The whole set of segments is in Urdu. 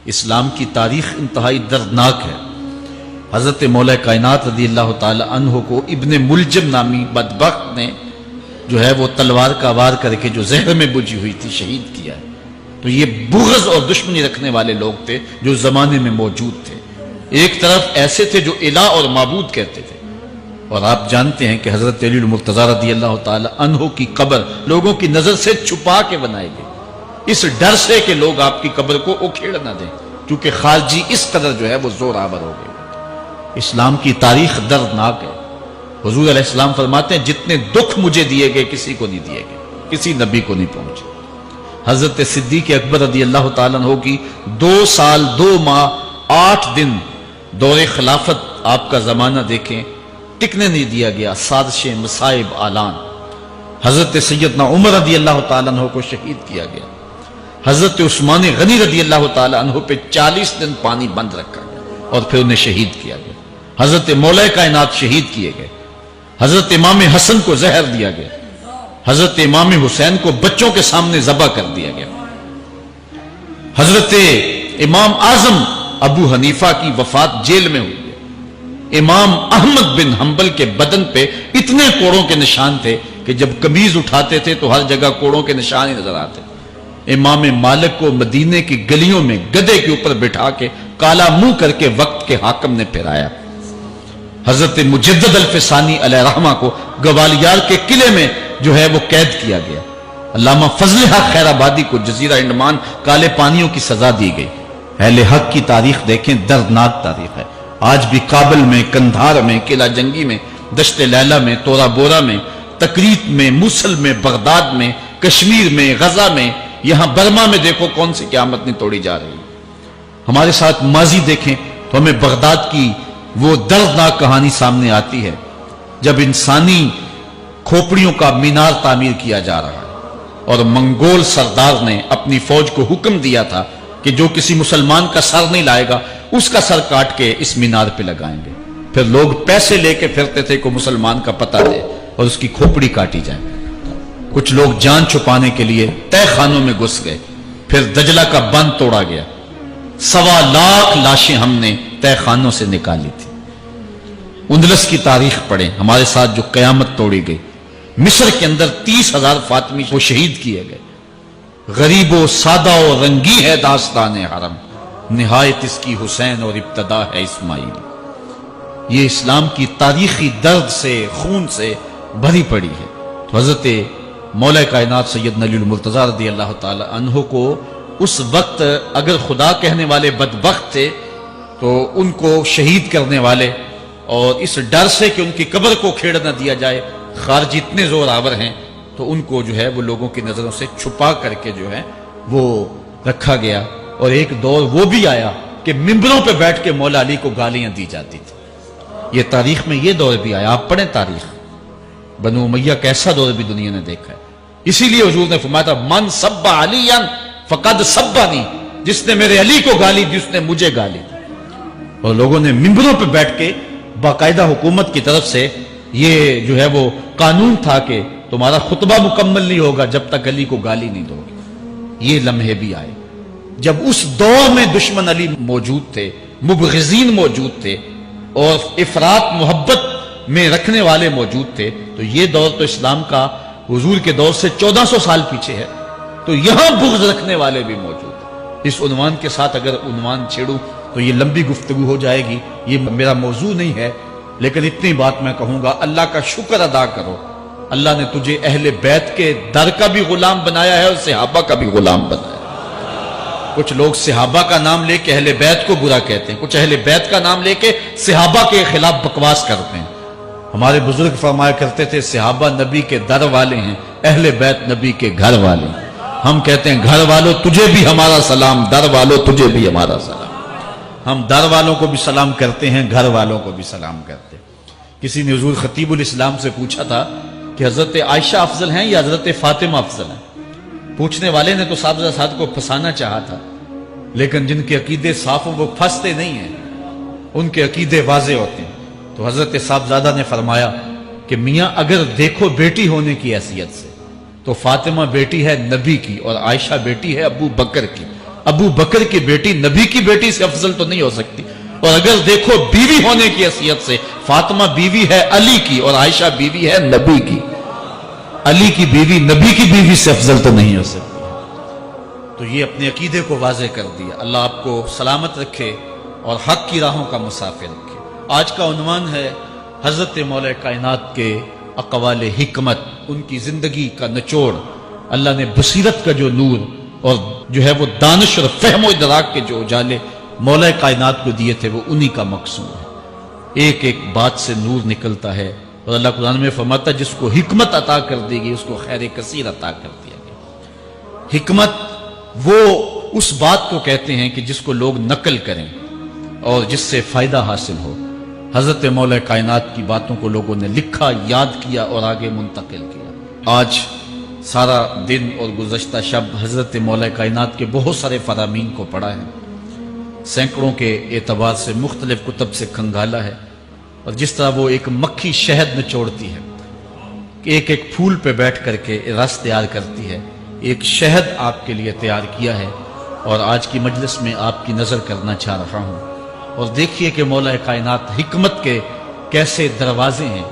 اسلام کی تاریخ انتہائی دردناک ہے۔ حضرت مولا کائنات رضی اللہ تعالی عنہ کو ابن ملجم نامی بدبخت نے جو ہے وہ تلوار کا وار کر کے جو زہر میں بجھی ہوئی تھی شہید کیا ہے۔ تو یہ بغض اور دشمنی رکھنے والے لوگ تھے جو زمانے میں موجود تھے۔ ایک طرف ایسے تھے جو الہ اور معبود کہتے تھے، اور آپ جانتے ہیں کہ حضرت علی المرتضیٰ رضی اللہ تعالی عنہ کی قبر لوگوں کی نظر سے چھپا کے بنائی گئی، اس ڈر سے کہ لوگ آپ کی قبر کو اکھیڑ نہ دیں، کیونکہ خارجی اس قدر جو ہے وہ زور آور ہو گئے۔ اسلام کی تاریخ دردناک ہے۔ حضور علیہ السلام فرماتے ہیں جتنے دکھ مجھے دیے گئے کسی کو نہیں دیے گئے، کسی نبی کو نہیں پہنچے۔ حضرت صدیق اکبر رضی اللہ تعالیٰ عنہ کی 2 سال 2 ماہ 8 دن دور خلافت آپ کا زمانہ دیکھیں، ٹکنے نہیں دیا گیا، سازشیں، مصائب، اعلان۔ حضرت سیدنا عمر رضی اللہ تعالیٰ عنہ کو شہید کیا گیا۔ حضرت عثمان غنی رضی اللہ تعالیٰ عنہ پہ 40 دن پانی بند رکھا گیا اور پھر انہیں شہید کیا گیا۔ حضرت مولا کائنات شہید کیے گئے۔ حضرت امام حسن کو زہر دیا گیا۔ حضرت امام حسین کو بچوں کے سامنے ذبح کر دیا گیا۔ حضرت امام اعظم ابو حنیفہ کی وفات جیل میں ہوئی ہے۔ امام احمد بن حنبل کے بدن پہ اتنے کوڑوں کے نشان تھے کہ جب قمیض اٹھاتے تھے تو ہر جگہ کوڑوں کے نشان ہی نظر آتے۔ امام مالک کو مدینے کی گلیوں میں گدھے کے اوپر بٹھا کے کالا منہ کر کے وقت کے حاکم نے پھرایا۔ حضرت مجدد الفسانی علیہ رحمہ کو گوالیار کے قلعے میں جو ہے وہ قید کیا گیا۔ علامہ فضل حق خیر آبادی کو جزیرہ انڈمان کالے پانیوں کی سزا دی گئی۔ اہل حق کی تاریخ دیکھیں، دردناک تاریخ ہے۔ آج بھی کابل میں، کندھار میں، قلعہ جنگی میں، دشت لیلہ میں، تورا بورا میں، تکریت میں، موصل میں، بغداد میں، کشمیر میں، غزہ میں، یہاں برما میں دیکھو کون سی قیامت نہیں توڑی جا رہی۔ ہمارے ساتھ ماضی دیکھیں تو ہمیں بغداد کی وہ دردناک کہانی سامنے آتی ہے جب انسانی کھوپڑیوں کا مینار تعمیر کیا جا رہا ہے اور منگول سردار نے اپنی فوج کو حکم دیا تھا کہ جو کسی مسلمان کا سر نہیں لائے گا اس کا سر کاٹ کے اس مینار پہ لگائیں گے۔ پھر لوگ پیسے لے کے پھرتے تھے کہ مسلمان کا پتہ دے اور اس کی کھوپڑی کاٹی جائے۔ کچھ لوگ جان چھپانے کے لیے تہہ خانوں میں گھس گئے، پھر دجلہ کا بند توڑا گیا، 1.25 لاکھ لاشیں ہم نے تہہ خانوں سے نکالی تھی۔ اندلس کی تاریخ پڑھیں، ہمارے ساتھ جو قیامت توڑی گئی۔ مصر کے اندر 30,000 فاطمی کو شہید کیے گئے۔ غریب و سادہ و رنگی ہے داستان حرم، نہایت اس کی حسین اور ابتدا ہے اسماعیل۔ یہ اسلام کی تاریخی درد سے، خون سے بھری پڑی ہے۔ تو حضرت مولا کائنات سیدنا علی المرتضیٰ رضی اللہ تعالی عنہ کو اس وقت اگر خدا کہنے والے بدبخت تھے تو ان کو شہید کرنے والے اور اس ڈر سے کہ ان کی قبر کو کھیڑ نہ دیا جائے خارجی اتنے زور آور ہیں تو ان کو جو ہے وہ لوگوں کی نظروں سے چھپا کر کے جو ہے وہ رکھا گیا۔ اور ایک دور وہ بھی آیا کہ ممبروں پہ بیٹھ کے مولا علی کو گالیاں دی جاتی تھی۔ یہ تاریخ میں یہ دور بھی آیا، آپ پڑھیں تاریخ، بنو امیہ کیسا دور بھی دنیا نے دیکھا ہے۔ اسی لیے حضور نے فرمایا تھا من سب علی فقد سبنی، جس نے میرے علی کو گالی دی اس نے مجھے گالی دی۔ اور لوگوں نے ممبروں پہ بیٹھ کے باقاعدہ حکومت کی طرف سے یہ جو ہے وہ قانون تھا کہ تمہارا خطبہ مکمل نہیں ہوگا جب تک علی کو گالی نہیں دو گے۔ یہ لمحے بھی آئے جب اس دور میں دشمن علی موجود تھے، مبغضین موجود تھے اور افراط محبت میں رکھنے والے موجود تھے۔ تو یہ دور تو اسلام کا حضور کے دور سے 1400 سال پیچھے ہے، تو یہاں بغض رکھنے والے بھی موجود ہیں۔ اس عنوان کے ساتھ اگر عنوان چھیڑوں تو یہ لمبی گفتگو ہو جائے گی، یہ میرا موضوع نہیں ہے، لیکن اتنی بات میں کہوں گا، اللہ کا شکر ادا کرو، اللہ نے تجھے اہل بیت کے در کا بھی غلام بنایا ہے اور صحابہ کا بھی غلام بنایا ہے۔ کچھ لوگ صحابہ کا نام لے کے اہل بیت کو برا کہتے ہیں، کچھ اہل بیت کا نام لے کے صحابہ کے خلاف بکواس کرتے ہیں۔ ہمارے بزرگ فرمایا کرتے تھے صحابہ نبی کے در والے ہیں، اہل بیت نبی کے گھر والے ہیں۔ ہم کہتے ہیں گھر والوں تجھے بھی ہمارا سلام، در والوں تجھے بھی ہمارا سلام۔ ہم در والوں کو بھی سلام کرتے ہیں، گھر والوں کو بھی سلام کرتے ہیں۔ کسی نے حضور خطیب الاسلام سے پوچھا تھا کہ حضرت عائشہ افضل ہیں یا حضرت فاطمہ افضل ہیں؟ پوچھنے والے نے تو صاحبزادہ ساتھ کو پھنسانا چاہا تھا، لیکن جن کے عقیدے صاف ہوں وہ پھنستے نہیں ہیں، ان کے عقیدے واضح ہوتے ہیں۔ تو حضرت صاحبزادہ نے فرمایا کہ میاں اگر دیکھو بیٹی ہونے کی حیثیت سے تو فاطمہ بیٹی ہے نبی کی اور عائشہ بیٹی ہے ابو بکر کی۔ ابو بکر کی بیٹی نبی کی بیٹی سے افضل تو نہیں ہو سکتی. اور اگر دیکھو بیوی ہونے کی حیثیت سے، فاطمہ بیوی ہے علی کی اور عائشہ بیوی ہے نبی کی. علی کی بیوی نبی کی بیوی سے افضل تو نہیں ہو سکتی. تو یہ اپنے عقیدے کو واضح کر دیا. اللہ آپ کو سلامت رکھے اور حق کی راہوں کا مسافر رکھے. آج کا عنوان ہے حضرت مولا کائنات کے اقوال حکمت، ان کی زندگی کا نچوڑ. اللہ نے بصیرت کا جو نور اور جو ہے وہ دانش اور فہم و ادراک کے جو اجالے مولا کائنات کو دیے تھے وہ انہی کا مقصود ہے. ایک ایک بات سے نور نکلتا ہے. اور اللہ قرآن میں فرماتا ہے جس کو حکمت عطا کر دی گئی اس کو خیر کثیر عطا کر دیا گیا. حکمت وہ اس بات کو کہتے ہیں کہ جس کو لوگ نقل کریں اور جس سے فائدہ حاصل ہو. حضرت مولا کائنات کی باتوں کو لوگوں نے لکھا، یاد کیا اور آگے منتقل کیا. آج سارا دن اور گزشتہ شب حضرت مولا کائنات کے بہت سارے فرامین کو پڑھا ہے، سینکڑوں کے اعتبار سے مختلف کتب سے کھنگالا ہے. اور جس طرح وہ ایک مکھی شہد نچوڑتی ہے، ایک ایک پھول پہ بیٹھ کر کے رس تیار کرتی ہے، ایک شہد آپ کے لیے تیار کیا ہے اور آج کی مجلس میں آپ کی نظر کرنا چاہ رہا ہوں. اور دیکھیے کہ مولا کائنات حکمت کے کیسے دروازے ہیں.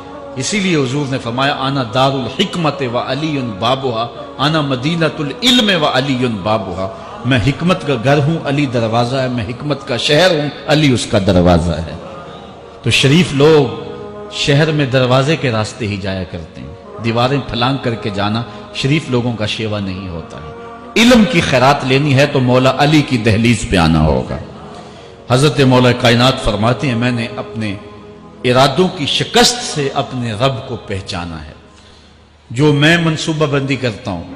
اسی لیے حضور نے فرمایا آنا دار الحکمت و علی بابھا، آنا مدینۃ العلم و علی بابھا. میں حکمت کا گھر ہوں، علی دروازہ ہے. میں حکمت کا شہر ہوں، علی اس کا دروازہ ہے. تو شریف لوگ شہر میں دروازے کے راستے ہی جایا کرتے ہیں. دیواریں پھلانگ کر کے جانا شریف لوگوں کا شیوا نہیں ہوتا ہے. علم کی خیرات لینی ہے تو مولا علی کی دہلیز پہ آنا ہوگا. حضرت مولا کائنات فرماتے ہیں میں نے اپنے ارادوں کی شکست سے اپنے رب کو پہچانا ہے. جو میں منصوبہ بندی کرتا ہوں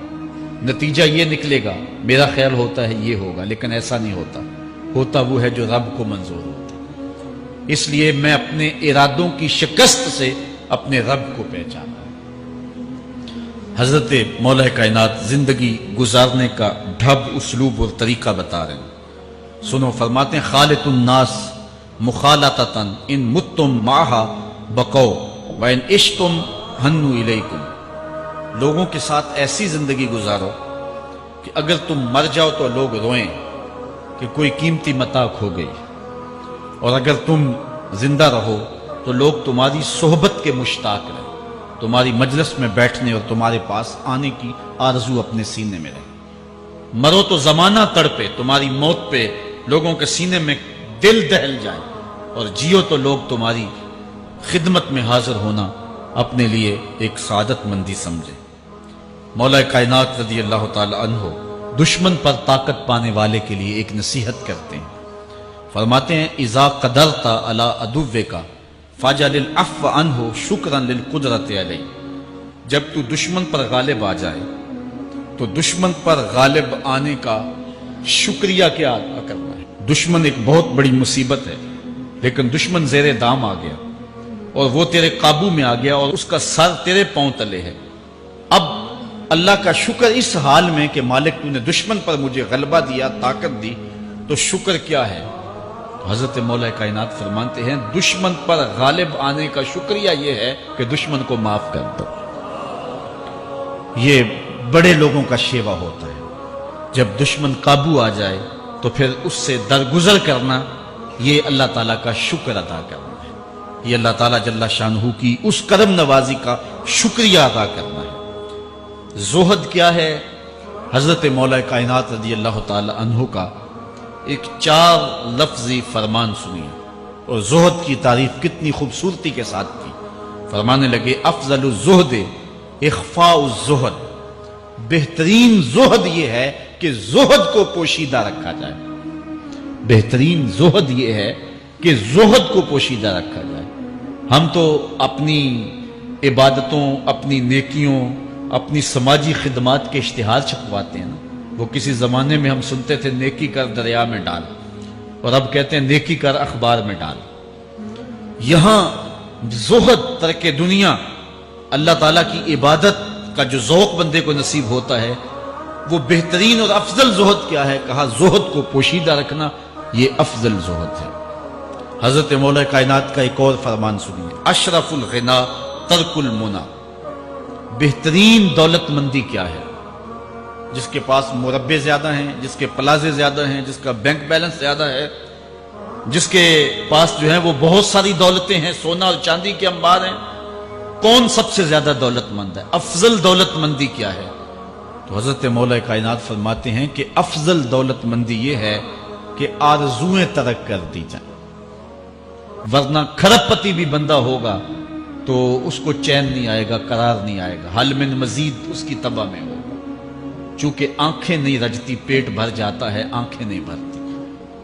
نتیجہ یہ نکلے گا، میرا خیال ہوتا ہے یہ ہوگا، لیکن ایسا نہیں ہوتا. ہوتا وہ ہے جو رب کو منظور ہوتا. اس لیے میں اپنے ارادوں کی شکست سے اپنے رب کو پہچانا. حضرت مولا کائنات زندگی گزارنے کا ڈھب، اسلوب اور طریقہ بتا رہے ہیں. سنو، فرماتے ہیں خالط الناس مخالطتاً ان متتم معہا بقو وان عشتم ہنو الیکم. لوگوں کے ساتھ ایسی زندگی گزارو کہ اگر تم مر جاؤ تو لوگ روئیں کہ کوئی قیمتی متاع کھو گئی، اور اگر تم زندہ رہو تو لوگ تمہاری صحبت کے مشتاق رہیں، تمہاری مجلس میں بیٹھنے اور تمہارے پاس آنے کی آرزو اپنے سینے میں رہے. مرو تو زمانہ تڑپے، تمہاری موت پہ لوگوں کے سینے میں دل دہل جائے، اور جیو تو لوگ تمہاری خدمت میں حاضر ہونا اپنے لیے ایک سعادت مندی سمجھے. مولا کائنات رضی اللہ تعالی عنہ دشمن پر طاقت پانے والے کے لیے ایک نصیحت کرتے ہیں. فرماتے ہیں اذا قدرت علی عدوک فاجعل العفو عنہ شکرا للقدرت علیہ. جب تو دشمن پر غالب آ جائے تو دشمن پر غالب آنے کا شکریہ کیا ادا کرنا ہے. دشمن ایک بہت بڑی مصیبت ہے، لیکن دشمن زیر دام آ گیا اور وہ تیرے قابو میں آ گیا اور اس کا سر تیرے پاؤں تلے ہے. اب اللہ کا شکر اس حال میں کہ مالک تو نے دشمن پر مجھے غلبہ دیا، طاقت دی، تو شکر کیا ہے؟ حضرت مولا کائنات فرماتے ہیں دشمن پر غالب آنے کا شکریہ یہ ہے کہ دشمن کو معاف کر دو. یہ بڑے لوگوں کا شیوا ہوتا ہے. جب دشمن قابو آ جائے تو پھر اس سے درگزر کرنا، یہ اللہ تعالیٰ کا شکر ادا کرنا ہے. یہ اللہ تعالیٰ جل شانہ کی اس کرم نوازی کا شکریہ ادا کرنا ہے. زہد کیا ہے؟ حضرت مولا کائنات رضی اللہ تعالی عنہ کا ایک 4 لفظی فرمان سنیے اور زہد کی تعریف کتنی خوبصورتی کے ساتھ کی. فرمانے لگے افضل الزہد اخفاء الزہد. بہترین زہد یہ ہے کہ زہد کو پوشیدہ رکھا جائے. بہترین زہد یہ ہے کہ زہد کو پوشیدہ رکھا جائے. ہم تو اپنی عبادتوں، اپنی نیکیوں، اپنی سماجی خدمات کے اشتہار چھپواتے ہیں نا. وہ کسی زمانے میں ہم سنتے تھے نیکی کر دریا میں ڈال، اور اب کہتے ہیں نیکی کر اخبار میں ڈال. یہاں زہد، ترک دنیا، اللہ تعالیٰ کی عبادت کا جو ذوق بندے کو نصیب ہوتا ہے، وہ بہترین اور افضل زہد کیا ہے؟ کہا زہد کو پوشیدہ رکھنا یہ افضل زہد ہے. حضرت مولا کائنات کا ایک اور فرمان سنیے اشرف الغنا ترک المنا. بہترین دولت مندی کیا ہے؟ جس کے پاس مربے زیادہ ہیں، جس کے پلازے زیادہ ہیں، جس کا بینک بیلنس زیادہ ہے، جس کے پاس جو ہے وہ بہت ساری دولتیں ہیں، سونا اور چاندی کے انبار ہیں، کون سب سے زیادہ دولت مند ہے؟ افضل دولت مندی کیا ہے؟ تو حضرت مولا کائنات فرماتے ہیں کہ افضل دولت مندی یہ ہے کہ آرزویں ترک کر دی جائیں، ورنہ کھرب پتی بھی بندہ ہوگا تو اس کو چین نہیں آئے گا، قرار نہیں آئے گا، حل من مزید اس کی تباہ میں ہوگا۔ چونکہ آنکھیں نہیں رجتی، پیٹ بھر جاتا ہے، آنکھیں نہیں بھرتی۔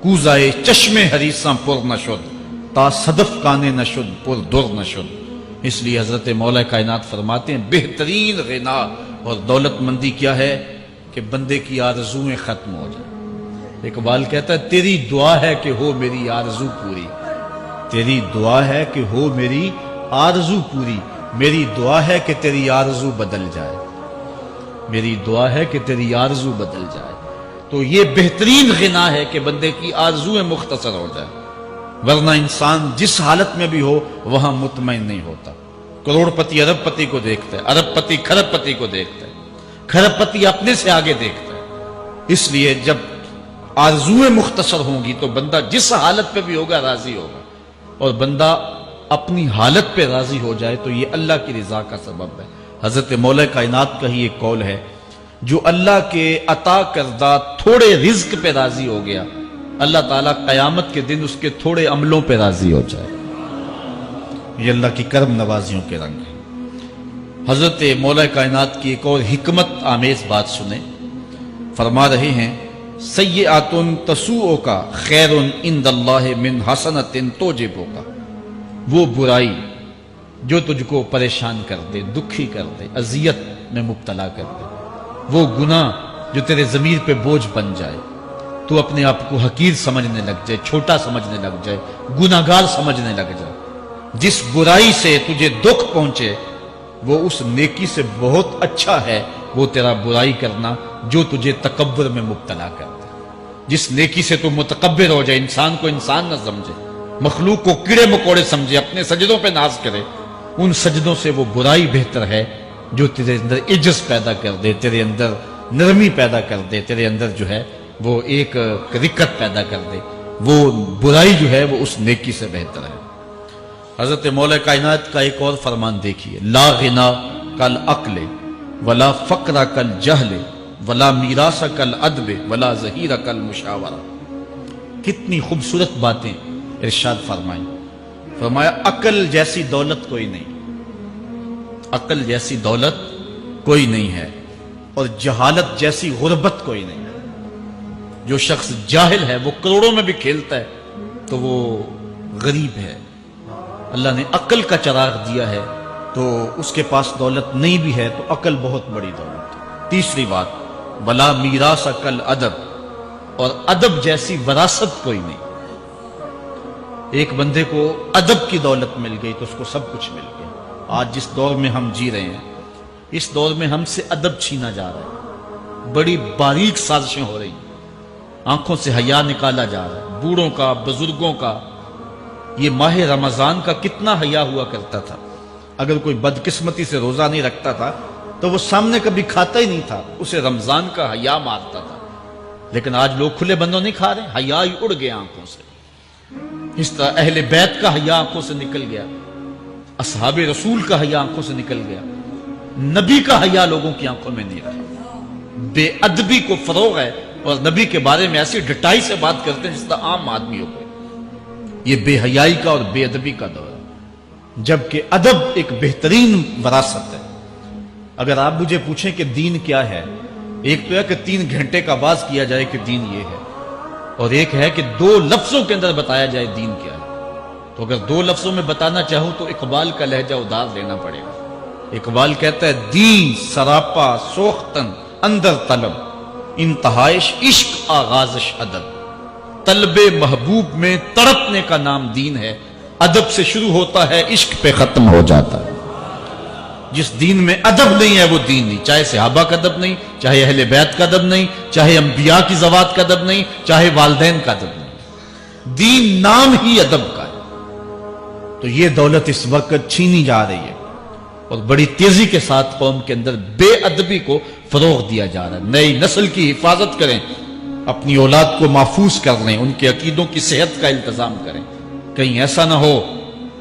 کوزائے چشم حریصاں پر نشد، تا صدف کانے نشد پر در نشد۔ اس لیے حضرت مولا کائنات فرماتے ہیں بہترین غنا اور دولت مندی کیا ہے کہ بندے کی آرزویں ختم ہو جائیں۔ اقبال کہتا ہے تیری دعا ہے کہ ہو میری آرزو پوری، تیری دعا ہے کہ ہو میری آرزو پوری، میری دعا ہے کہ تیری آرزو بدل جائے، میری دعا ہے کہ تیری آرزو بدل جائے۔ تو یہ بہترین غنا ہے کہ بندے کی آرزویں مختصر ہو جائے، ورنہ انسان جس حالت میں بھی ہو وہاں مطمئن نہیں ہوتا۔ کروڑ پتی ارب پتی کو دیکھتا ہے، ارب پتی کھرب پتی کو دیکھتا ہے، کھرب پتی اپنے سے آگے دیکھتا ہے۔ اس لیے جب آرزویں مختصر ہوں گی تو بندہ جس حالت پہ بھی ہوگا راضی ہوگا، اور بندہ اپنی حالت پہ راضی ہو جائے تو یہ اللہ کی رضا کا سبب ہے۔ حضرت مولا کائنات کا ہی ایک قول ہے، جو اللہ کے عطا کردہ تھوڑے رزق پہ راضی ہو گیا، اللہ تعالیٰ قیامت کے دن اس کے تھوڑے عملوں پہ راضی ہو جائے۔ یہ اللہ کی کرم نوازیوں کے رنگ ہے۔ حضرت مولا کائنات کی ایک اور حکمت آمیز بات سنیں، فرما رہے ہیں سیئات تسوء کا خیر عند اللہ من حسنۃ توجب کا، وہ برائی جو تجھ کو پریشان کر دے، دکھی کر دے، اذیت میں مبتلا کر دے، وہ گناہ جو تیرے ضمیر پہ بوجھ بن جائے، تو اپنے آپ کو حقیر سمجھنے لگ جائے، چھوٹا سمجھنے لگ جائے، گناہگار سمجھنے لگ جائے، جس برائی سے تجھے دکھ پہنچے وہ اس نیکی سے بہت اچھا ہے وہ تیرا برائی کرنا جو تجھے تکبر میں مبتلا کر دے۔ جس نیکی سے تو متکبر ہو جائے، انسان کو انسان نہ سمجھے، مخلوق کو کیڑے مکوڑے سمجھے، اپنے سجدوں پہ ناز کرے، ان سجدوں سے وہ برائی بہتر ہے جو تیرے اندر عجز پیدا کر دے، تیرے اندر نرمی پیدا کر دے، تیرے اندر جو ہے وہ ایک رقت پیدا کر دے۔ وہ برائی جو ہے وہ اس نیکی سے بہتر ہے۔ حضرت مولا کائنات کا ایک اور فرمان دیکھیے، لا غنا کل عقل ولا فقر کل جہل ولا میراث کل ادب ولا ظہیر کل مشاورہ۔ کتنی خوبصورت باتیں ارشاد فرمائیں۔ فرمایا عقل جیسی دولت کوئی نہیں، عقل جیسی دولت کوئی نہیں ہے، اور جہالت جیسی غربت کوئی نہیں ہے۔ جو شخص جاہل ہے وہ کروڑوں میں بھی کھیلتا ہے تو وہ غریب ہے۔ اللہ نے عقل کا چراغ دیا ہے تو اس کے پاس دولت نہیں بھی ہے تو عقل بہت بڑی دولت ہے۔ تیسری بات، ولا میراث کل ادب، اور ادب جیسی وراثت کوئی نہیں۔ ایک بندے کو ادب کی دولت مل گئی تو اس کو سب کچھ مل گیا۔ آج جس دور میں ہم جی رہے ہیں، اس دور میں ہم سے ادب چھینا جا رہا ہے، بڑی باریک سازشیں ہو رہی ہیں، آنکھوں سے حیا نکالا جا رہا ہے۔ بوڑھوں کا، بزرگوں کا، یہ ماہ رمضان کا کتنا حیا ہوا کرتا تھا۔ اگر کوئی بدقسمتی سے روزہ نہیں رکھتا تھا تو وہ سامنے کبھی کھاتا ہی نہیں تھا، اسے رمضان کا حیا مارتا تھا۔ لیکن آج لوگ کھلے بندوں نہیں کھا رہے، حیا ہی اڑ گیا آنکھوں سے۔ اس طرح اہل بیت کا حیا آنکھوں سے نکل گیا، اصحاب رسول کا حیا آنکھوں سے نکل گیا، نبی کا حیا لوگوں کی آنکھوں میں نہیں رہا۔ بے ادبی کو فروغ ہے، اور نبی کے بارے میں ایسی ڈٹائی سے بات کرتے ہیں جس طرح عام آدمی ہو گئے۔ یہ بے حیائی کا اور بے ادبی کا دور ہے، جبکہ ادب ایک بہترین وراثت ہے۔ اگر آپ مجھے پوچھیں کہ دین کیا ہے، ایک تو ہے کہ 3 گھنٹے کا باز کیا جائے کہ دین یہ ہے، اور ایک ہے کہ 2 لفظوں کے اندر بتایا جائے دین کیا ہے۔ تو اگر 2 لفظوں میں بتانا چاہوں تو اقبال کا لہجہ ادار لینا پڑے گا۔ اقبال کہتا ہے دین سراپا سوختن اندر طلب، انتہائش عشق آغازش ادب۔ طلب محبوب میں تڑپنے کا نام دین ہے، ادب سے شروع ہوتا ہے، عشق پہ ختم ہو جاتا ہے۔ جس دین میں ادب نہیں ہے وہ دین نہیں، چاہے صحابہ کا ادب نہیں، چاہے اہل بیت کا ادب نہیں، چاہے انبیاء کی ذوات کا ادب نہیں، چاہے والدین کا ادب نہیں۔ دین نام ہی ادب کا ہے۔ تو یہ دولت اس وقت چھینی جا رہی ہے، اور بڑی تیزی کے ساتھ قوم کے اندر بے ادبی کو فروغ دیا جا رہا ہے. نئی نسل کی حفاظت کریں، اپنی اولاد کو محفوظ کر لیں، ان کے عقیدوں کی صحت کا انتظام کریں. کہیں ایسا نہ ہو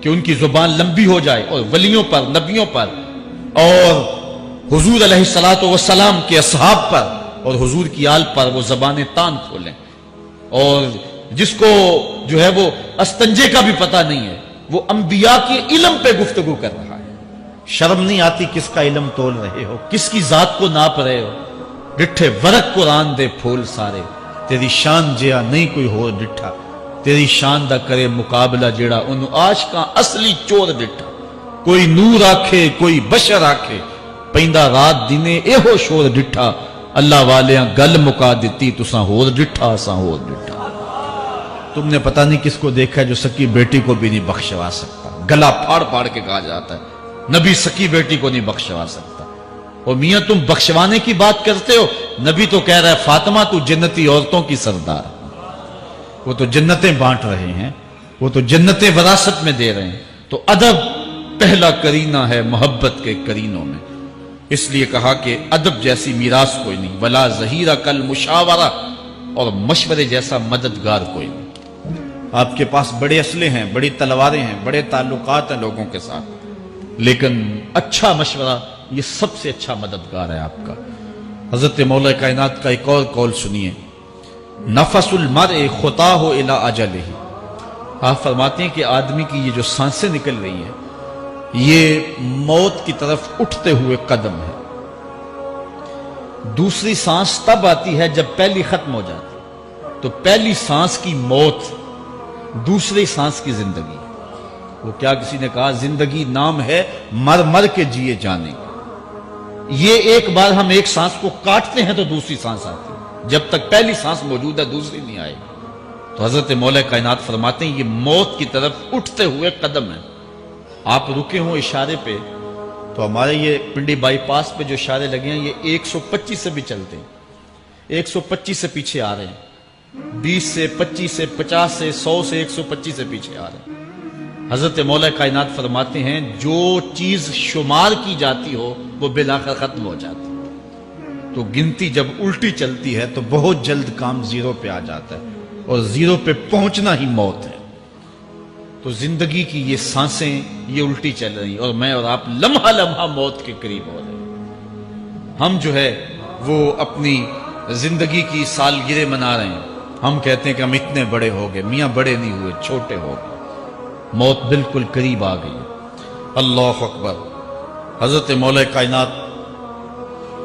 کہ ان کی زبان لمبی ہو جائے اور ولیوں پر، نبیوں پر اور حضور علیہ الصلوۃ والسلام کے اصحاب پر اور حضور کی آل پر وہ زبانیں تان کھولیں. اور جس کو جو ہے وہ استنجے کا بھی پتہ نہیں ہے، وہ انبیاء کے علم پہ گفتگو کر رہا ہے. شرم نہیں آتی کس کا علم تول رہے ہو، کس کی ذات کو ناپ رہے ہو. ڈٹھے ورق قرآن دے پھول سارے، تیری شان جیا نہیں کوئی ہو ڈٹھا. تیری شان دا کرے مقابلہ جیڑا انہوں عاشقاں اصلی چور ڈٹھا. کوئی نور آکھے کوئی بشر آکھے، پیندہ رات دینے اے ہو شور ڈٹھا. اللہ والیاں گل مکا دیتی تساں ہور ڈٹھا اساں ہور ڈٹھا. تم نے پتہ نہیں کس کو دیکھا ہے جو سکی بیٹی کو بھی نہیں بخشوا سکتا. گلا پھاڑ پھاڑ کے کہا جاتا ہے نبی سکی بیٹی کو نہیں بخشوا سکتا. اور میاں تم بخشوانے کی بات کرتے ہو، نبی تو کہہ رہا ہے فاطمہ تو جنتی عورتوں کی سردار. وہ تو جنتیں بانٹ رہے ہیں، وہ تو جنتیں وراثت میں دے رہے ہیں. تو ادب پہلا کرینہ ہے محبت کے کرینوں میں. اس لیے کہا کہ ادب جیسی میراث کوئی نہیں. ولا ظہیرہ کل مشاورہ، اور مشورے جیسا مددگار کوئی نہیں. آپ کے پاس بڑے اسلحے ہیں، بڑی تلواریں ہیں، بڑے تعلقات ہیں لوگوں کے ساتھ، لیکن اچھا مشورہ یہ سب سے اچھا مددگار ہے آپ کا. حضرت مولا کائنات کا ایک اور قول سنیے، نفس المرء خطاہ الی اجلہ. آپ فرماتے ہیں کہ آدمی کی یہ جو سانسیں نکل رہی ہیں یہ موت کی طرف اٹھتے ہوئے قدم ہے. دوسری سانس تب آتی ہے جب پہلی ختم ہو جاتی. تو پہلی سانس کی موت، دوسری سانس کی زندگی. وہ کیا کسی نے کہا زندگی نام ہے مر مر کے جیے جانے کا. یہ ایک بار ہم ایک سانس کو کاٹتے ہیں تو دوسری سانس آتی ہے. جب تک پہلی سانس موجود ہے دوسری نہیں آئے گی. تو حضرت مولا کائنات فرماتے ہیں یہ موت کی طرف اٹھتے ہوئے قدم ہے. آپ رکے ہوں اشارے پہ تو ہمارے یہ پنڈی بائی پاس پہ جو اشارے لگے ہیں یہ 125 سے بھی چلتے ہیں. 125 سے پیچھے آ رہے ہیں، 20 سے 25 سے 50 سے 100 سے 125 سے پیچھے آ رہے ہیں. حضرت مولا کائنات فرماتے ہیں جو چیز شمار کی جاتی ہو وہ بالآخر ختم ہو جاتی. تو گنتی جب الٹی چلتی ہے تو بہت جلد کام زیرو پہ آ جاتا ہے، اور زیرو پہ پہنچنا ہی موت ہے. تو زندگی کی یہ سانسیں یہ الٹی چل رہی، اور میں اور آپ لمحہ لمحہ موت کے قریب ہو رہے ہیں. ہم جو ہے وہ اپنی زندگی کی سالگرہ منا رہے ہیں. ہم کہتے ہیں کہ ہم اتنے بڑے ہو گئے. میاں بڑے نہیں ہوئے، چھوٹے ہو گئے. موت بالکل قریب آ گئی. اللہ اکبر. حضرت مولا کائنات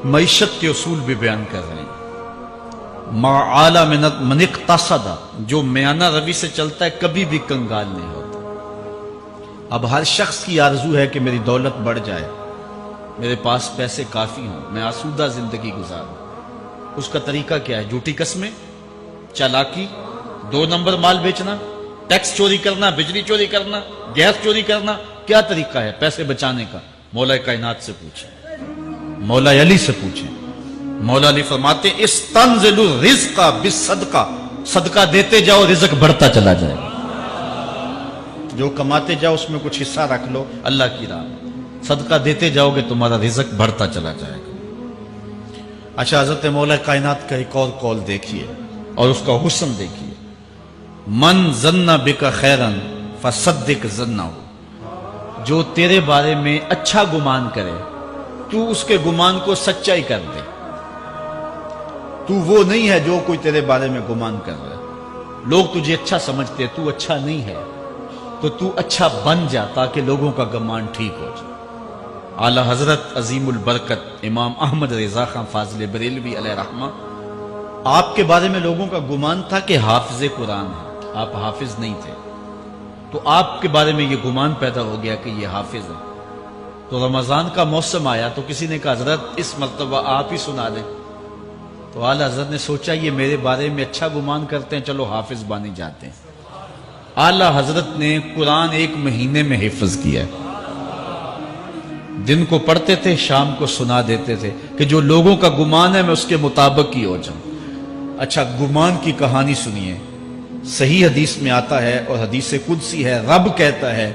معیشت کے اصول بھی بیان کر رہے ہیں. ما اعلی من اقتصد، جو میانہ روی سے چلتا ہے کبھی بھی کنگال نہیں ہوتا. اب ہر شخص کی آرزو ہے کہ میری دولت بڑھ جائے، میرے پاس پیسے کافی ہوں، میں آسودہ زندگی گزاروں. اس کا طریقہ کیا ہے؟ جھوٹی قسمیں، چالاکی، 2 نمبر مال بیچنا، ٹیکس چوری کرنا، بجلی چوری کرنا، گیس چوری کرنا. کیا طریقہ ہے پیسے بچانے کا؟ مولا کائنات سے پوچھیں، مولا علی سے پوچھیں. مولا علی فرماتے ہیں استنزل الرزق بالصدقہ، صدقہ دیتے جاؤ رزق بڑھتا چلا جائے گا. جو کماتے جاؤ اس میں کچھ حصہ رکھ لو اللہ کی راہ میں، صدقہ دیتے جاؤ گے تمہارا رزق بڑھتا چلا جائے گا. اچھا حضرت مولا کائنات کا ایک اور قول دیکھیے اور اس کا حسن دیکھیے. من ظن بک خیرا فصدق ظنہ، جو تیرے بارے میں اچھا گمان کرے تو اس کے گمان کو سچائی کر دے. تو وہ نہیں ہے جو کوئی تیرے بارے میں گمان کر رہا ہے. لوگ تجھے اچھا سمجھتے، تو اچھا نہیں ہے، تو تو اچھا بن جا تاکہ لوگوں کا گمان ٹھیک ہو جائے. اعلی حضرت عظیم البرکت امام احمد رضا خان فاضل بریلوی علیہ رحمہ، آپ کے بارے میں لوگوں کا گمان تھا کہ حافظ قرآن ہے. آپ حافظ نہیں تھے، تو آپ کے بارے میں یہ گمان پیدا ہو گیا کہ یہ حافظ ہے. تو رمضان کا موسم آیا تو کسی نے کہا حضرت اس مرتبہ آپ ہی سنا دیں. تو اعلی حضرت نے سوچا یہ میرے بارے میں اچھا گمان کرتے ہیں، چلو حافظ بانی جاتے ہیں. اعلی حضرت نے قرآن 1 مہینے میں حفظ کیا. دن کو پڑھتے تھے، شام کو سنا دیتے تھے کہ جو لوگوں کا گمان ہے میں اس کے مطابق ہی ہو جاؤں. اچھا گمان کی کہانی سنیے. صحیح حدیث میں آتا ہے اور حدیث قدسی ہے، رب کہتا ہے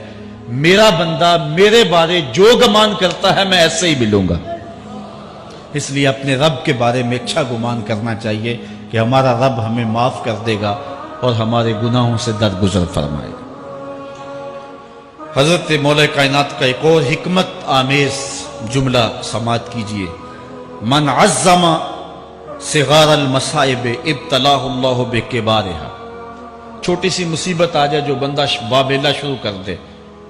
میرا بندہ میرے بارے جو گمان کرتا ہے میں ایسے ہی ملوں گا. اس لیے اپنے رب کے بارے میں اچھا گمان کرنا چاہیے کہ ہمارا رب ہمیں معاف کر دے گا اور ہمارے گناہوں سے درگزر فرمائے گا۔ حضرت مولا کائنات کا ایک اور حکمت آمیز جملہ سماعت کیجئے، من عظم صغار المصائب ابتلاہ اللہ بکبارہا۔ چھوٹی سی مصیبت آ جائے جو بندہ واویلا شروع کر دے،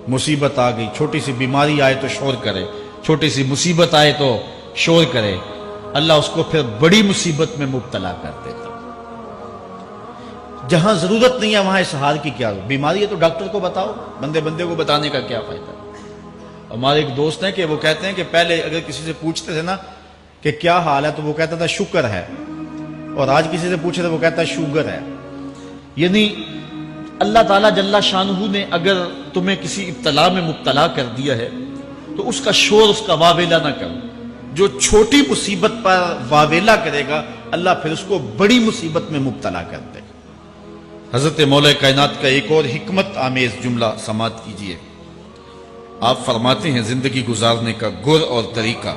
مصیبت آ گئی، چھوٹی سی بیماری آئے تو شور کرے، چھوٹی سی مصیبت آئے تو شور کرے، اللہ اس کو پھر بڑی مصیبت میں مبتلا کر دیتا۔ جہاں ضرورت نہیں ہے وہاں اظہار کی کیا ضرورت؟ بیماری ہے تو ڈاکٹر کو بتاؤ، بندے کو بتانے کا کیا فائدہ؟ ہمارے ایک دوست ہیں کہ وہ کہتے ہیں کہ پہلے اگر کسی سے پوچھتے تھے نا کہ کیا حال ہے تو وہ کہتا تھا شکر ہے، اور آج کسی سے پوچھے تو وہ کہتا ہے شوگر ہے۔ یعنی اللہ تعالیٰ جل شانہ نے اگر تمہیں کسی ابتلا میں مبتلا کر دیا ہے تو اس کا شور، اس کا واویلا نہ کرو۔ جو چھوٹی مصیبت پر واویلا کرے گا اللہ پھر اس کو بڑی مصیبت میں مبتلا کر دے گا۔ حضرت مولا کائنات کا ایک اور حکمت آمیز جملہ سماعت کیجئے، آپ فرماتے ہیں زندگی گزارنے کا گر اور طریقہ،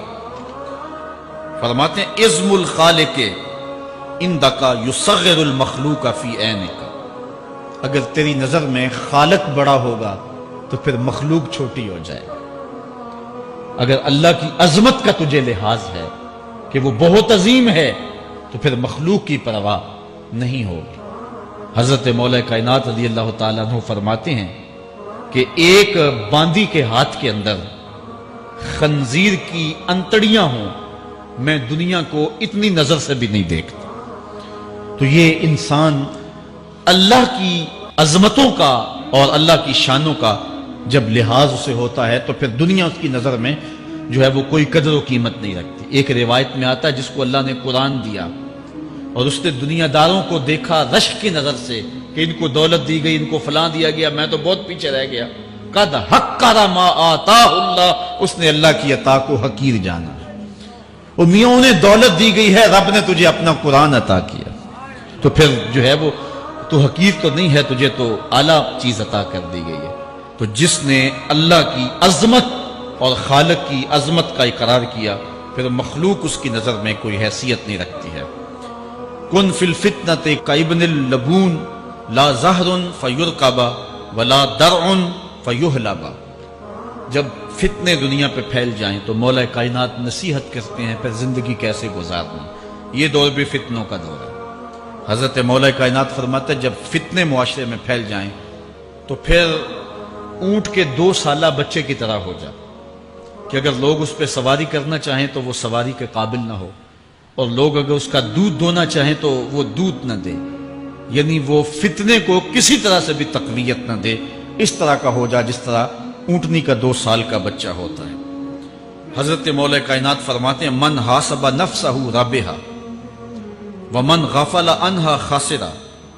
فرماتے ہیں عظم الخالق عندک یصغر المخلوق فی عینک۔ اگر تیری نظر میں خالق بڑا ہوگا تو پھر مخلوق چھوٹی ہو جائے گا۔ اگر اللہ کی عظمت کا تجھے لحاظ ہے کہ وہ بہت عظیم ہے تو پھر مخلوق کی پرواہ نہیں ہوگی۔ حضرت مولا کائنات رضی اللہ تعالیٰ عنہ فرماتے ہیں کہ ایک باندی کے ہاتھ کے اندر خنزیر کی انتڑیاں ہوں، میں دنیا کو اتنی نظر سے بھی نہیں دیکھتا۔ تو یہ انسان اللہ کی عظمتوں کا اور اللہ کی شانوں کا جب لحاظ اسے ہوتا ہے تو پھر دنیا اس کی نظر میں جو ہے وہ کوئی قدر و قیمت نہیں رکھتی۔ ایک روایت میں آتا ہے جس کو اللہ نے قرآن دیا اور اس نے دنیا داروں کو دیکھا رشک کی نظر سے کہ ان کو دولت دی گئی، ان کو فلاں دیا گیا، میں تو بہت پیچھے رہ گیا۔ قد حقر ما آتاہ اللہ، اس نے اللہ کی عطا کو حقیر جانا۔ اور میاں انہیں دولت دی گئی ہے، رب نے تجھے اپنا قرآن عطا کیا، تو پھر جو ہے وہ تو حقیر تو نہیں ہے، تجھے تو اعلیٰ چیز عطا کر دی گئی ہے۔ تو جس نے اللہ کی عظمت اور خالق کی عظمت کا اقرار کیا پھر مخلوق اس کی نظر میں کوئی حیثیت نہیں رکھتی ہے۔ کن فی الفتنۃ کابن اللبون لا زہر فیرکب ولا درع فیحلب۔ جب فتنے دنیا پہ پھیل جائیں تو مولا کائنات نصیحت کرتے ہیں پھر زندگی کیسے گزارنا۔ یہ دور بھی فتنوں کا دور ہے۔ حضرت مولا کائنات فرماتے ہیں جب فتنے معاشرے میں پھیل جائیں تو پھر اونٹ کے 2 سالہ بچے کی طرح ہو جائے کہ اگر لوگ اس پہ سواری کرنا چاہیں تو وہ سواری کے قابل نہ ہو، اور لوگ اگر اس کا دودھ دونا چاہیں تو وہ دودھ نہ دے، یعنی وہ فتنے کو کسی طرح سے بھی تقویت نہ دے، اس طرح کا ہو جائے جس طرح اونٹنی کا 2 سال کا بچہ ہوتا ہے۔ حضرت مولا کائنات فرماتے ہیں من حاسب نفسہ ربحا ومن غفل عنہا خاسرا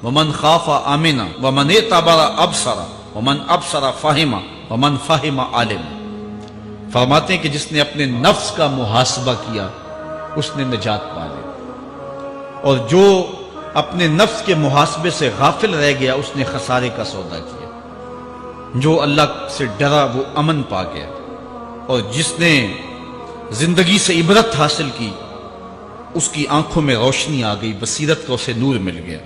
ومن خاف آمنا ومن اعتبر ابصر ومن ابصر فہم ومن فہم عالم۔ فرماتے ہیں کہ جس نے اپنے نفس کا محاسبہ کیا اس نے نجات پا لی، اور جو اپنے نفس کے محاسبے سے غافل رہ گیا اس نے خسارے کا سودا کیا۔ جو اللہ سے ڈرا وہ امن پا گیا، اور جس نے زندگی سے عبرت حاصل کی اس کی آنکھوں میں روشنی آ گئی، بصیرت کا اسے نور مل گیا،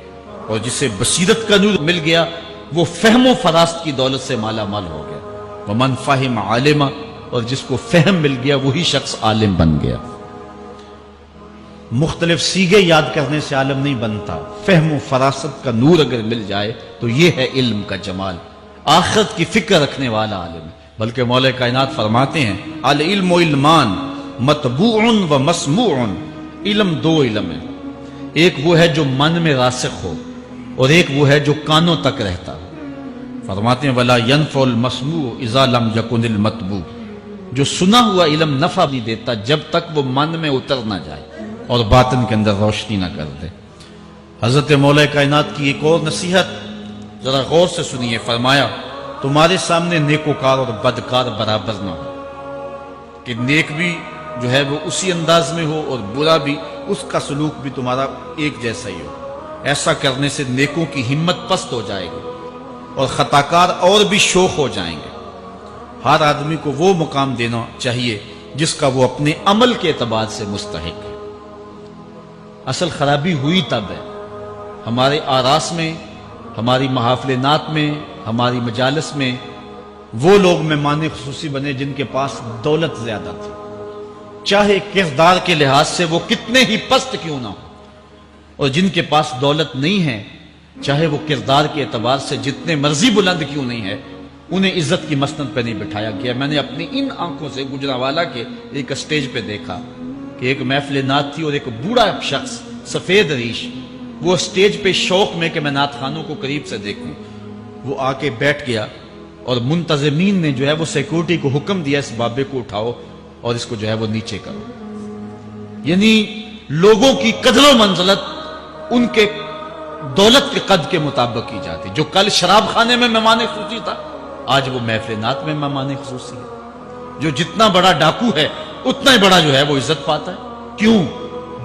اور جسے بصیرت کا نور مل گیا وہ فہم و فراست کی دولت سے مالا مال ہو گیا۔ ومن فہم عالم، اور جس کو فہم مل گیا وہی شخص عالم بن گیا۔ مختلف سیغے یاد کرنے سے عالم نہیں بنتا، فہم و فراست کا نور اگر مل جائے تو یہ ہے علم کا جمال، آخرت کی فکر رکھنے والا عالم۔ بلکہ مولا کائنات فرماتے ہیں العلم علمان مطبوع و مسموع، علم 2 علم ہے، ایک وہ ہے جو من میں راسخ ہو اور ایک وہ ہے جو کانوں تک رہتا۔ فرماتے ہیں ولا ينفع المسموع اذا لم يكن المتبوع، جو سنا ہوا علم نفع نہیں دیتا جب تک وہ من میں اتر نہ جائے اور باطن کے اندر روشنی نہ کر دے۔ حضرت مولا کائنات کی ایک اور نصیحت ذرا غور سے سنیے، فرمایا تمہارے سامنے نیکوکار اور بدکار برابر نہ ہو، کہ نیک بھی جو ہے وہ اسی انداز میں ہو اور برا بھی، اس کا سلوک بھی تمہارا ایک جیسا ہی ہو۔ ایسا کرنے سے نیکوں کی ہمت پست ہو جائے گی اور خطاکار اور بھی شوخ ہو جائیں گے۔ ہر آدمی کو وہ مقام دینا چاہیے جس کا وہ اپنے عمل کے اعتبار سے مستحق ہے۔ اصل خرابی ہوئی تب ہے ہمارے آراس میں، ہماری محافل نعت میں، ہماری مجالس میں وہ لوگ مہمان خصوصی بنے جن کے پاس دولت زیادہ تھی، چاہے کردار کے لحاظ سے وہ کتنے ہی پست کیوں نہ ہو، اور جن کے پاس دولت نہیں ہے چاہے وہ کردار کے اعتبار سے جتنے مرضی بلند کیوں نہیں ہے، انہیں عزت کی مسند پہ نہیں بٹھایا گیا۔ میں نے اپنی ان آنکھوں سے گجرانوالہ کے ایک اسٹیج پہ دیکھا کہ ایک محفل نعت تھی اور ایک بوڑھا شخص سفید ریش، وہ اسٹیج پہ شوق میں کہ میں نعت خانوں کو قریب سے دیکھوں، وہ آ کے بیٹھ گیا اور منتظمین نے جو ہے وہ سیکورٹی کو حکم دیا اس بابے کو اٹھاؤ اور اس کو جو ہے وہ نیچے کرو۔ یعنی لوگوں کی قدر و منزلت ان کے دولت کے قد کے مطابق کی جاتی۔ جو کل شراب خانے میں مہمان خصوصی تھا آج وہ محفل نعت میں مہمان خصوصی ہے۔ جو جتنا بڑا ڈاکو ہے اتنا ہی بڑا جو ہے وہ عزت پاتا ہے۔ کیوں؟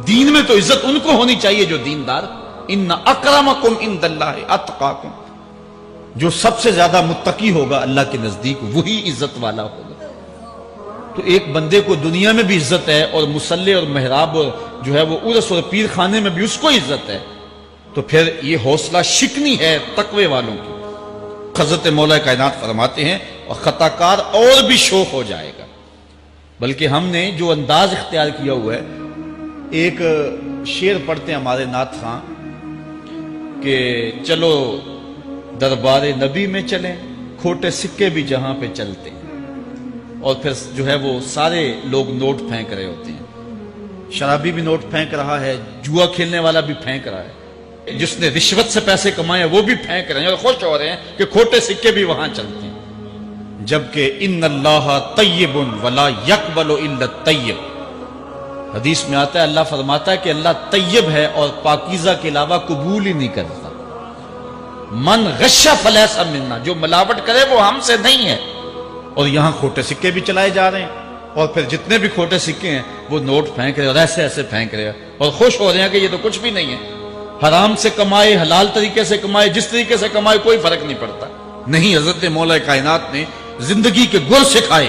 دین میں تو عزت ان کو ہونی چاہیے جو دیندار۔ ان اکرمکم عند اللہ اتقاکم، جو سب سے زیادہ متقی ہوگا اللہ کے نزدیک وہی عزت والا ہوگا۔ تو ایک بندے کو دنیا میں بھی عزت ہے اور مصلی اور محراب اور جو ہے وہ عرس اور پیر خانے میں بھی اس کو عزت ہے، تو پھر یہ حوصلہ شکنی ہے تقوی والوں کی۔ حضرت مولا کائنات فرماتے ہیں اور خطا کار اور بھی شوق ہو جائے گا۔ بلکہ ہم نے جو انداز اختیار کیا ہوا ہے، ایک شعر پڑھتے ہیں ہمارے نعت خاں کہ چلو دربار نبی میں چلیں، کھوٹے سکے بھی جہاں پہ چلتے ہیں، اور پھر جو ہے وہ سارے لوگ نوٹ پھینک رہے ہوتے ہیں۔ شرابی بھی نوٹ پھینک رہا ہے، جوا کھیلنے والا بھی پھینک رہا ہے، جس نے رشوت سے پیسے کمائے وہ بھی پھینک رہے ہیں اور خوش ہو رہے ہیں کہ کھوٹے سکے بھی وہاں چلتے ہیں۔ جبکہ ان اللہ طیب ولا یقبل الا الطیب، حدیث میں آتا ہے اللہ فرماتا ہے کہ اللہ طیب ہے اور پاکیزہ کے علاوہ قبول ہی نہیں کرتا۔ من غش فلیس منا، جو ملاوٹ کرے وہ ہم سے نہیں ہے۔ اور یہاں کھوٹے سکے بھی چلائے جا رہے ہیں، اور پھر جتنے بھی کھوٹے سکے ہیں وہ نوٹ پھینک رہے اور ایسے ایسے پھینک رہے اور خوش ہو رہے ہیں کہ یہ تو کچھ بھی نہیں ہے۔ حرام سے کمائے، حلال طریقے سے کمائے، جس طریقے سے کمائے کوئی فرق نہیں پڑتا۔ نہیں، حضرت مولا کائنات نے زندگی کے گر سکھائے،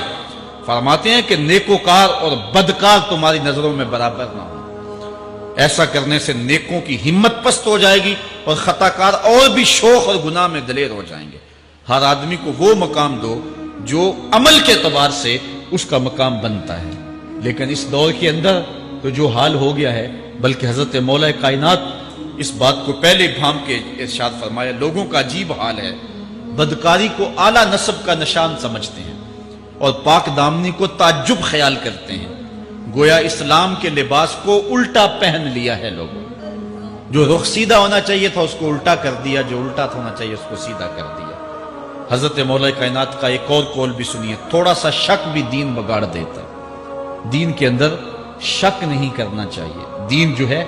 فرماتے ہیں کہ نیکوکار اور بدکار تمہاری نظروں میں برابر نہ ہو۔ ایسا کرنے سے نیکوں کی ہمت پست ہو جائے گی اور خطا کار اور بھی شوق اور گناہ میں دلیر ہو جائیں گے۔ ہر آدمی کو وہ مقام دو جو عمل کے اعتبار سے اس کا مقام بنتا ہے۔ لیکن اس دور کے اندر تو جو حال ہو گیا ہے، بلکہ حضرت مولا کائنات اس بات کو پہلے بھام کے ارشاد فرمایا، لوگوں کا عجیب حال ہے، بدکاری کو اعلیٰ نسب کا نشان سمجھتے ہیں اور پاک دامنی کو تعجب خیال کرتے ہیں، گویا اسلام کے لباس کو الٹا پہن لیا ہے لوگوں۔ جو رخ سیدھا ہونا چاہیے تھا اس کو الٹا کر دیا، جو الٹا ہونا چاہیے اس کو سیدھا کر دیا۔ حضرت مولا کائنات کا ایک اور قول بھی سنیے، تھوڑا سا شک بھی دین بگاڑ دیتا ہے۔ دین کے اندر شک نہیں کرنا چاہیے، دین جو ہے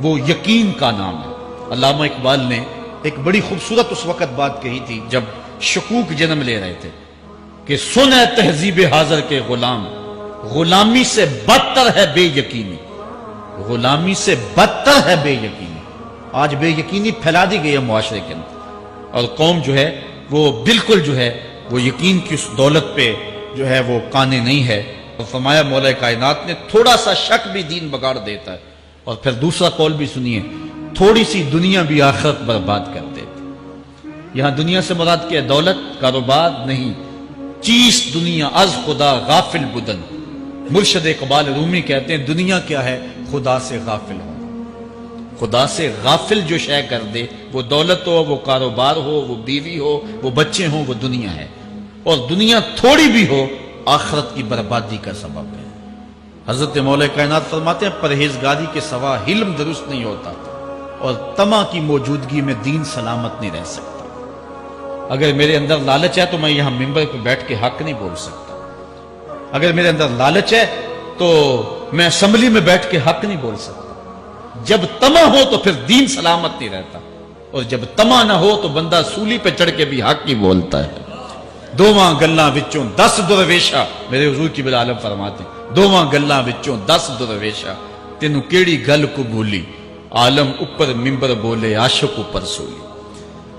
وہ یقین کا نام ہے۔ علامہ اقبال نے ایک بڑی خوبصورت اس وقت بات کہی تھی جب شکوک جنم لے رہے تھے کہ سن ہے تہذیب حاضر کے غلام، غلامی سے بدتر ہے بے یقینی، غلامی سے بدتر ہے بے یقینی۔ آج بے یقینی پھیلا دی گئی ہے معاشرے کے اندر، اور قوم جو ہے وہ بالکل جو ہے وہ یقین کی اس دولت پہ جو ہے وہ قانے نہیں ہے۔ اور فرمایا مولا کائنات نے تھوڑا سا شک بھی دین بگاڑ دیتا ہے۔ اور پھر دوسرا قول بھی سنیے، تھوڑی سی دنیا بھی آخرت برباد کر دیتی۔ یہاں دنیا سے مراد کیا ہے؟ دولت، کاروبار نہیں، چیز دنیا از خدا غافل بدن۔ مرشد اقبال رومی کہتے ہیں دنیا کیا ہے؟ خدا سے غافل ہو۔ خدا سے غافل جو شے کر دے، وہ دولت ہو، وہ کاروبار ہو، وہ بیوی ہو، وہ بچے ہوں، وہ دنیا ہے۔ اور دنیا تھوڑی بھی ہو آخرت کی بربادی کا سبب ہے۔ حضرت مولا کائنات فرماتے ہیں پرہیزگاری کے سوا علم درست نہیں ہوتا اور طمع کی موجودگی میں دین سلامت نہیں رہ سکتا۔ اگر میرے اندر لالچ ہے تو میں یہاں ممبر پہ بیٹھ کے حق نہیں بول سکتا۔ اگر میرے اندر لالچ ہے تو میں اسمبلی میں بیٹھ کے حق نہیں بول سکتا۔ جب طمع ہو تو پھر دین سلامت نہیں رہتا، اور جب طمع نہ ہو تو بندہ سولی پہ چڑھ کے بھی حق ہی بولتا ہے۔ دوواں گلاں وچوں 10 درویشا، میرے حضور کی عالم فرماتے ہیں دوواں گلاں وچوں 10 درویشا، تینوں کیڑی گل کو بھولی، عالم اوپر ممبر بولے عاشق اوپر سولی۔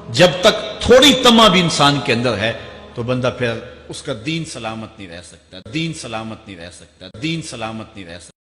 جب تک تھوڑی طمع بھی انسان کے اندر ہے تو بندہ پھر اس کا دین سلامت نہیں رہ سکتا، دین سلامت نہیں رہ سکتا، دین سلامت نہیں رہ سکتا۔